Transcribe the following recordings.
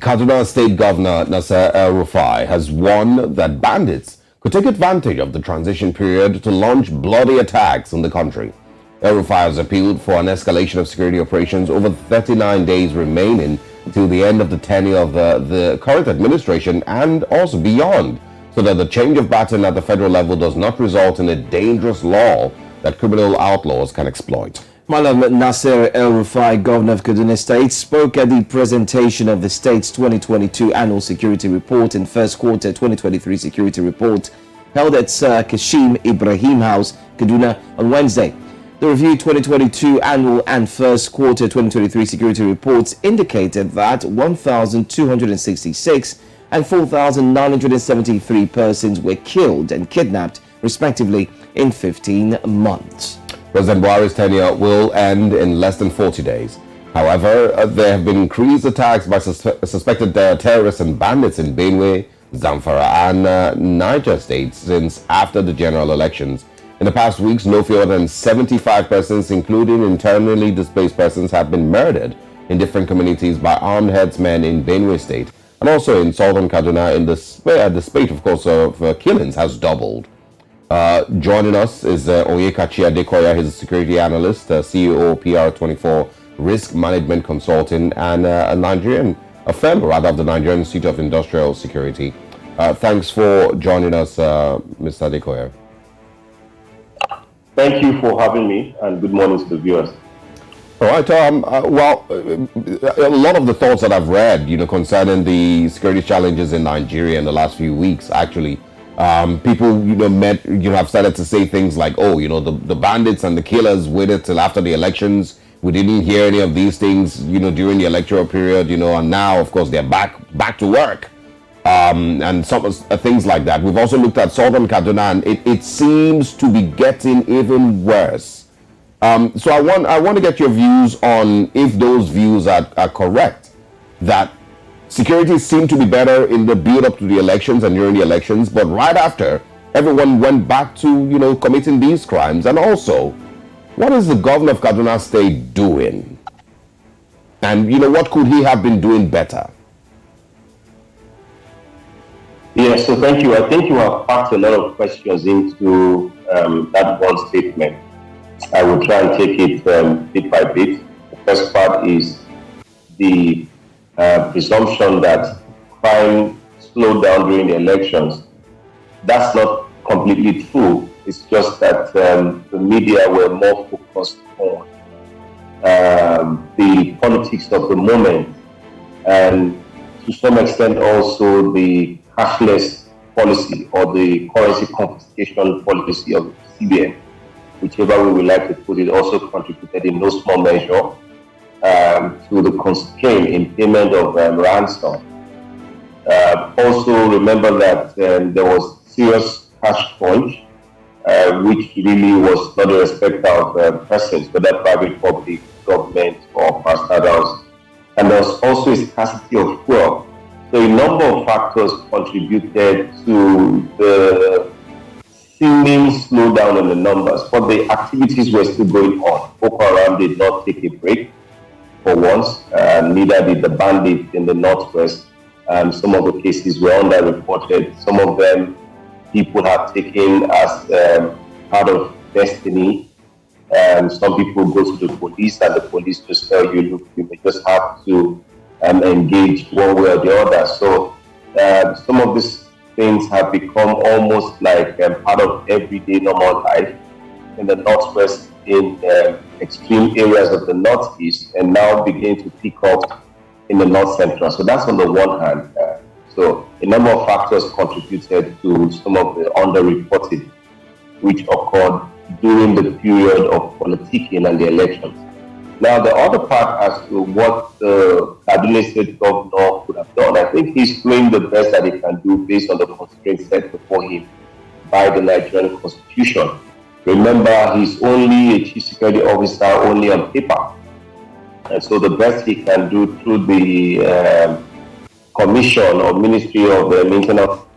Kaduna State Governor Nasir El-Rufai has warned that bandits could take advantage of the transition period to launch bloody attacks in the country. El-Rufai has appealed for an escalation of security operations over 39 days remaining till the end of the tenure of the current administration and also beyond, so that the change of baton at the federal level does not result in a dangerous law that criminal outlaws can exploit. Malam Nasir El-Rufai, governor of Kaduna State, spoke at the presentation of the state's 2022 annual security report and first quarter 2023 security report held at Sir Kashim Ibrahim House, Kaduna, on Wednesday. The reviewed 2022 annual and first quarter 2023 security reports indicated that 1,266 and 4,973 persons were killed and kidnapped, respectively, in 15 months. President Buhari's tenure will end in less than 40 days. However, there have been increased attacks by suspected terrorists and bandits in Benue, Zamfara and Niger states since after the general elections. In the past weeks, no fewer than 75 persons, including internally displaced persons, have been murdered in different communities by armed headsmen in Benue State and also in southern Kaduna. In the spate, of course, of killings has doubled. Joining us is Onyekachi Adekoya. He's a security analyst, CEO PR24 Risk Management Consulting, and a member of the Nigerian Institute of Industrial Security. Thanks for joining us, Mr. Adekoya. Thank you for having me, and good morning to the viewers. All right. A lot of the thoughts that I've read, concerning the security challenges in Nigeria in the last few weeks, actually. People, have started to say things like, the bandits and the killers waited till after the elections. We didn't hear any of these things, during the electoral period, and now, of course, they're back to work. And some things like that. We've also looked at southern Kaduna, and it seems to be getting even worse. So I want to get your views on if those views are correct, that security seemed to be better in the build-up to the elections and during the elections, but right after, everyone went back to, committing these crimes. And also, what is the governor of Kaduna State doing? And, what could he have been doing better? Yeah, so thank you. I think you have packed a lot of questions into that one statement. I will try and take it bit by bit. The first part is the presumption that crime slowed down during the elections. That's not completely true. It's just that the media were more focused on the politics of the moment, and to some extent also the cashless policy or the currency confiscation policy of CBN, whichever way we like to put it, also contributed in no small measure to the constraint in payment of ransom. Also remember that there was serious cash crunch, which really was not a respect of persons, whether private, public, government, or parastatals. And there was also a scarcity of fuel. So a number of factors contributed to the seeming slowdown in the numbers, but the activities were still going on. Boko Haram did not take a break for once, neither did the bandits in the northwest. Some of the cases were underreported. Some of them people have taken as part of destiny. Some people go to the police, and the police just tell you, look, you may just have to engage one way or the other. So some of these things have become almost like part of everyday normal life in the northwest, in extreme areas of the northeast, and now begin to pick up in the north central. So that's on the one hand. So a number of factors contributed to some of the underreported, which occurred during the period of politicking and the elections. Now, the other part as to what the Kaduna State governor could have done, I think he's doing the best that he can do based on the constraints set before him by the Nigerian Constitution. Remember, he's only a chief security officer only on paper. And so the best he can do through the Commission or Ministry of Internal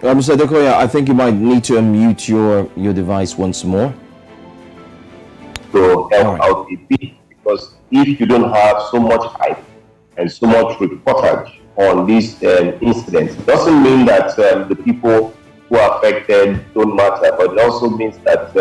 Mr. Dekoya, I think you might need to unmute your device once more. To help out a bit, because if you don't have so much hype and so much reportage on these incidents, it doesn't mean that the people who are affected don't matter, but it also means that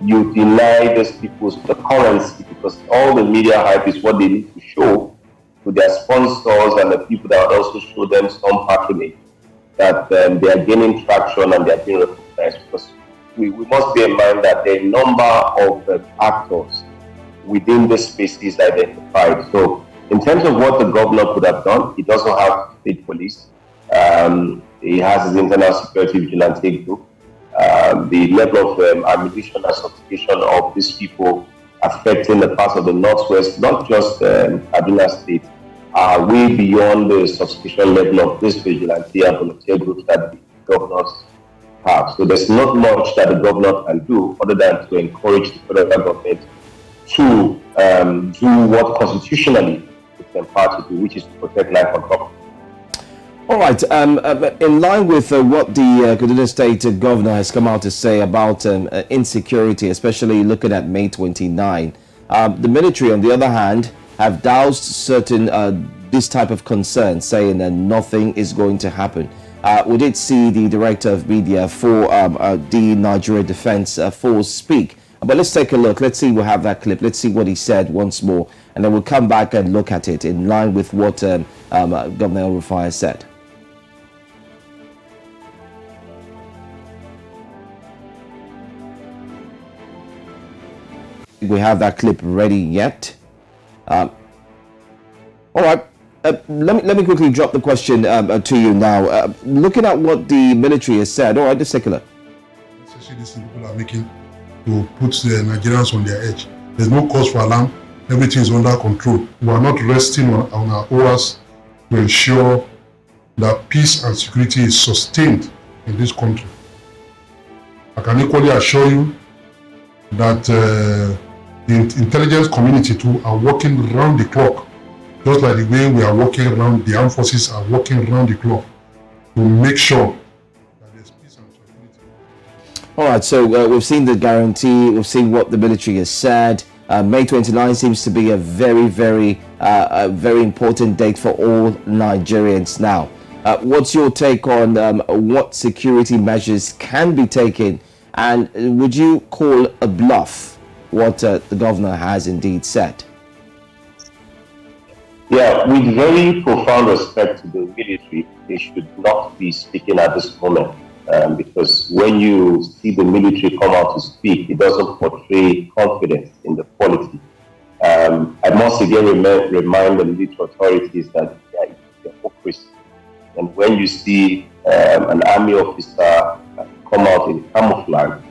you deny these people the currency, because all the media hype is what they need to show to their sponsors and the people that would also show them some patronage, that they are gaining traction and they are being recognized. Because we must bear in mind that the number of actors within this space is identified. So in terms of what the governor could have done, he doesn't have state police. He has his internal security vigilante group. The level of ammunition and sophistication of these people affecting the parts of the northwest, not just Kaduna State, are way beyond the sophistication level of this vigilante and volunteer groups that the governors have. So there's not much that the governor can do other than to encourage the federal government to do what constitutionally it's empowered to do, which is to protect life and property. All right. In line with what the Kaduna State governor has come out to say about insecurity, especially looking at May 29, the military, on the other hand, have doused certain this type of concern, saying that nothing is going to happen. We did see the director of media for the Nigeria Defense Force speak. But let's take a look. Let's see, we'll have that clip. Let's see what he said once more. And then we'll come back and look at it in line with what Governor El-Rufai has said. We have that clip ready yet. All right. Let me quickly drop the question to you now. Looking at what the military has said, all right, just take a look. Especially these people are making to put the Nigerians on their edge. There's no cause for alarm. Everything is under control. We are not resting on our oars to ensure that peace and security is sustained in this country. I can equally assure you that the intelligence community too are working round the clock, just like the way we are working around, the armed forces are working around the clock to make sure that there's peace and tranquility. All right, so we've seen the guarantee, we've seen what the military has said. May 29 seems to be a very important date for all Nigerians now. What's your take on what security measures can be taken, and would you call a bluff what the governor has indeed said? Yeah, with very profound respect to the military, they should not be speaking at this moment, because when you see the military come out to speak, it doesn't portray confidence in the quality. I must again remind the military authorities that they are hypocrisy. And when you see an army officer come out in camouflage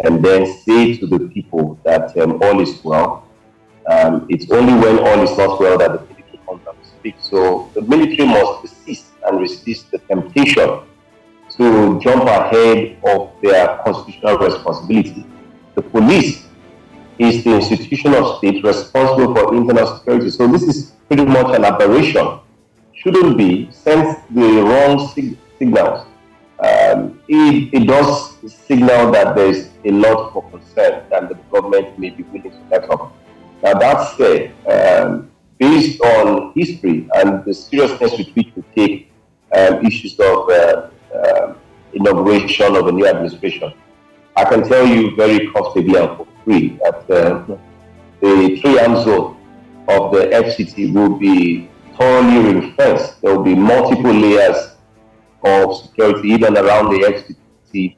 and then say to the people that all is well, it's only when all is not well that the military comes out to speak. So the military must persist and resist the temptation to jump ahead of their constitutional responsibility. The police is the institution of state responsible for internal security. So this is pretty much an aberration. Shouldn't be, sends the wrong signals. It does signal that there is a lot for concern and the government may be willing to let up. Now that said, based on history and the seriousness with which we take issues of inauguration of a new administration, I can tell you very comfortably and for free that the 3-arm zone of the FCT will be thoroughly ring-fenced. There will be multiple layers of security even around the FCT,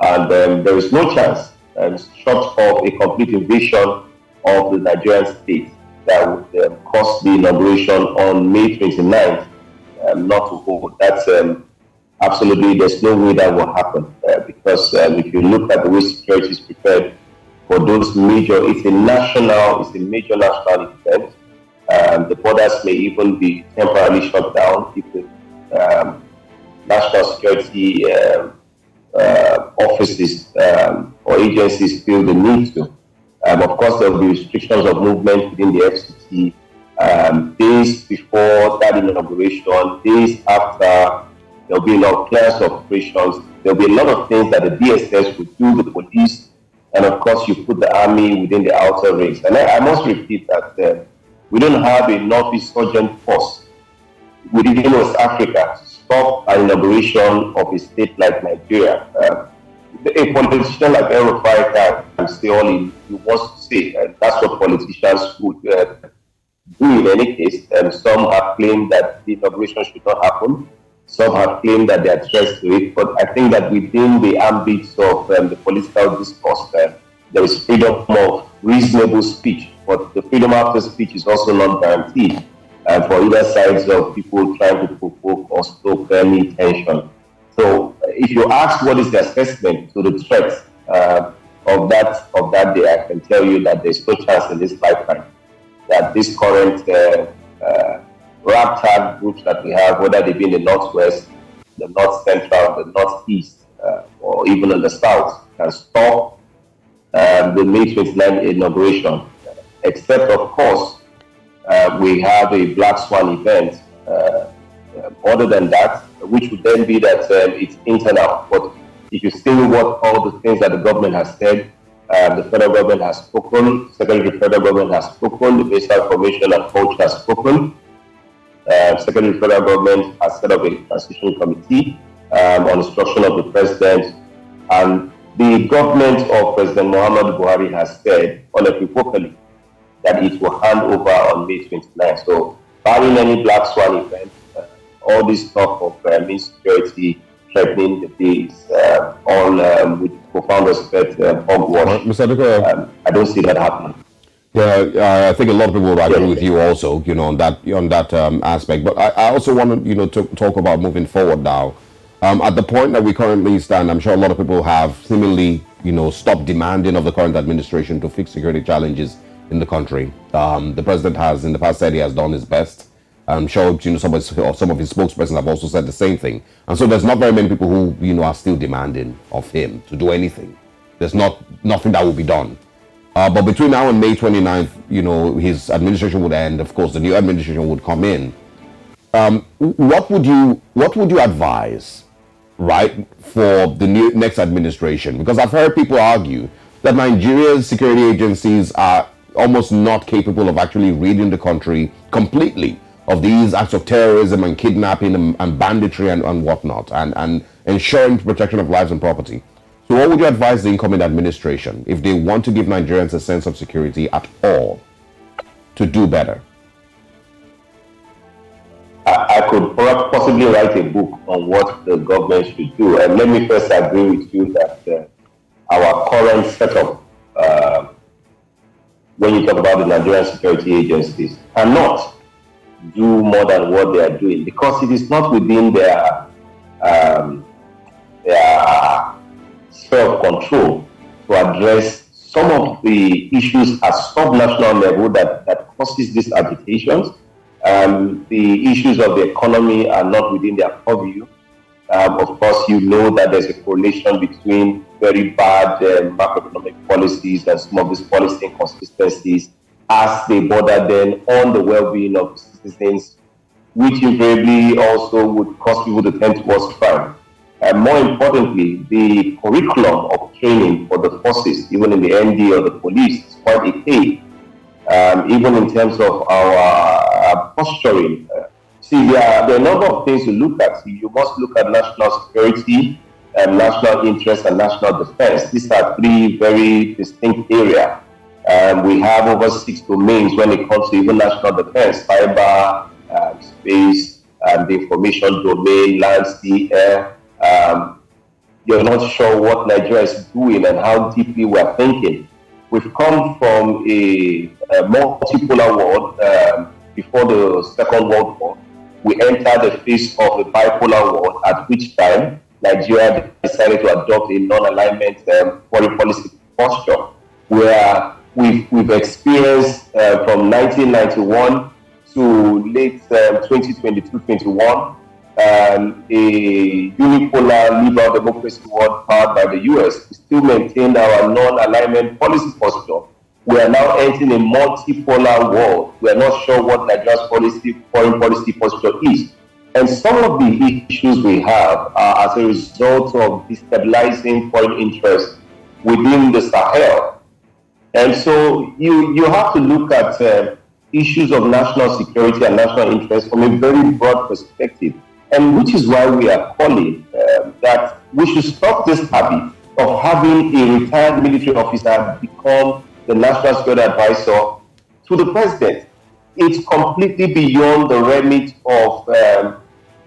and there is no chance, short of a complete invasion of the Nigerian state, that would cause the inauguration on May 29th not to hold. That's absolutely, there's no way that will happen, because if you look at the way security is prepared for those major, it's a major national event. The borders may even be temporarily shut down if the national security offices or agencies feel the need to. Of course, there will be restrictions of movement within the FCT days before that inauguration, days after, There'll be a lot of clearance operations. There'll be a lot of things that the DSS would do, the police, and of course you put the army within the outer rings. And I must repeat that we don't have enough insurgent force within West Africa to stop an inauguration of a state like Nigeria. A politician like El-Rufai can say all he wants to say, and that's what politicians would do in any case. Some have claimed that the inauguration should not happen. Some have claimed that they are threats to it. But I think that within the ambits of the political discourse, there is freedom of reasonable speech. But the freedom after speech is also not guaranteed for either sides of people trying to provoke or stoke any tension. So if you ask what is the assessment to the threats of that day, I can tell you that there's no chance in this lifetime that this current ragtag groups that we have, whether they be in the northwest, the north central, the northeast, or even in the south, can stop the May 29 inauguration. Except, of course, we have a black swan event. Other than that, which would then be that it's internal. But if you see what all the things that the government has said, the federal government has spoken, Secretary Federal Government has spoken, the Basic Formation and Coach has spoken. Secretary Federal Government has set up a transition committee on instruction of the president, and the government of President Muhammadu Buhari has said unequivocally that it will hand over on May 29. So, barring any black swan event, all this talk of insecurity threatening the days, all with profound respect, hogwash. Mr. Adekoya, I don't see that happening. Yeah, I think a lot of people would agree with you also, on that aspect. But I also want to, talk about moving forward now. At the point that we currently stand, I'm sure a lot of people have seemingly, stopped demanding of the current administration to fix security challenges in the country. The president has, in the past, said he has done his best. I'm sure, some of his spokespersons have also said the same thing. And so there's not very many people who, are still demanding of him to do anything. There's nothing that will be done. But between now and May 29th, his administration would end. Of course, the new administration would come in. What would you advise, right, for the next administration? Because I've heard people argue that Nigeria's security agencies are almost not capable of actually ridding the country completely of these acts of terrorism and kidnapping and banditry and whatnot, and ensuring protection of lives and property. So what would you advise the incoming administration, if they want to give Nigerians a sense of security at all, to do better? I could possibly write a book on what the government should do. And let me first agree with you that our current setup, when you talk about the Nigerian security agencies, cannot do more than what they are doing, because it is not within their sphere of control to address some of the issues at sub-national level that causes these agitations. The issues of the economy are not within their purview. Of course, that there's a correlation between very bad macroeconomic policies and some of these policy inconsistencies as they border then on the well-being of citizens, which invariably also would cause people to tend towards crime. And more importantly, the curriculum of training for the forces, even in the ND or the police, is quite archaic. Even in terms of our posturing. There are a number of things to look at. You must look at national security, national interest, and national defense. These are three very distinct areas. We have over 6 domains when it comes to even national defense: cyber, space, the information domain, land, sea, air. You're not sure what Nigeria is doing and how deeply we're thinking. We've come from a multipolar world before the Second World War. We entered the phase of a bipolar world, at which time Nigeria decided to adopt a non-alignment foreign policy posture, where we've experienced from 1991 to late 2022-21 a unipolar liberal democracy world powered by the US. We still maintained our non-alignment policy posture. We are now entering a multipolar world. We are not sure what Nigeria's foreign policy posture is. And some of the issues we have are as a result of destabilizing foreign interests within the Sahel. And so you have to look at issues of national security and national interest from a very broad perspective. And which is why we are calling that we should stop this habit of having a retired military officer become the national security advisor to the president. It's completely beyond the remit of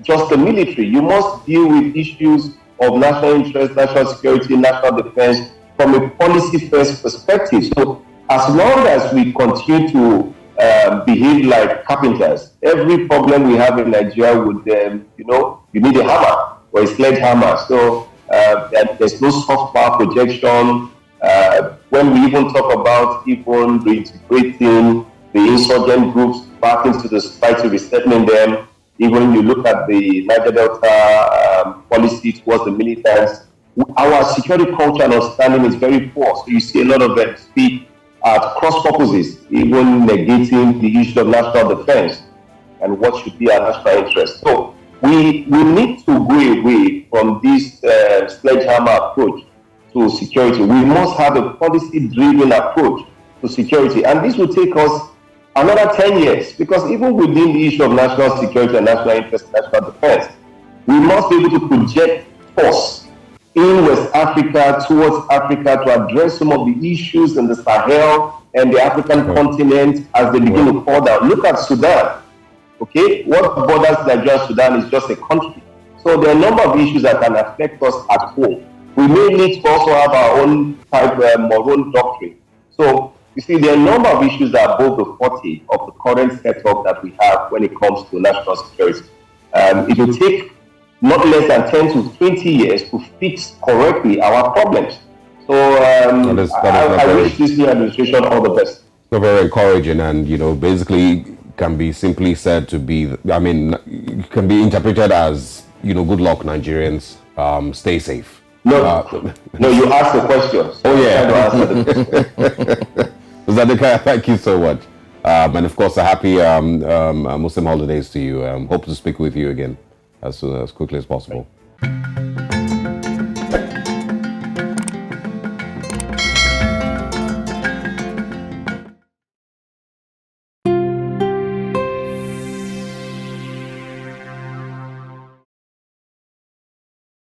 just the military. You must deal with issues of national interest, national security, national defense from a policy-first perspective. So as long as we continue to behave like carpenters, every problem we have in Nigeria would, you need a hammer or a sledgehammer. So there's no soft power projection. When we even talk about even reintegrating the insurgent groups back into the society, resettling them, even you look at the Niger Delta policy towards the militants, our security culture and understanding is very poor. So you see a lot of them speak at cross purposes, even negating the issue of national defense and what should be our national interest. So we need to go away from this sledgehammer approach to security. We must have a policy-driven approach to security, and this will take us another 10 years, because even within the issue of national security and national interest and national defense, we must be able to project force in West Africa, towards Africa, to address some of the issues in the Sahel and the African continent as they begin to fall down. Look at Sudan. Okay, what borders Nigeria and Sudan is just a country. So there are a number of issues that can affect us at home. We may need to also have our own type, our own doctrine. So you see, there are a number of issues that are above the forte of the current setup that we have when it comes to national security. It will take not less than 10 to 20 years to fix correctly our problems. So I wish this new administration all the best. So very encouraging, and basically can be simply said to be, can be interpreted as, good luck, Nigerians, stay safe. No, you asked the question. So Zadika, thank you so much. And of course, a happy Muslim holidays to you. Hope to speak with you again as quickly as possible.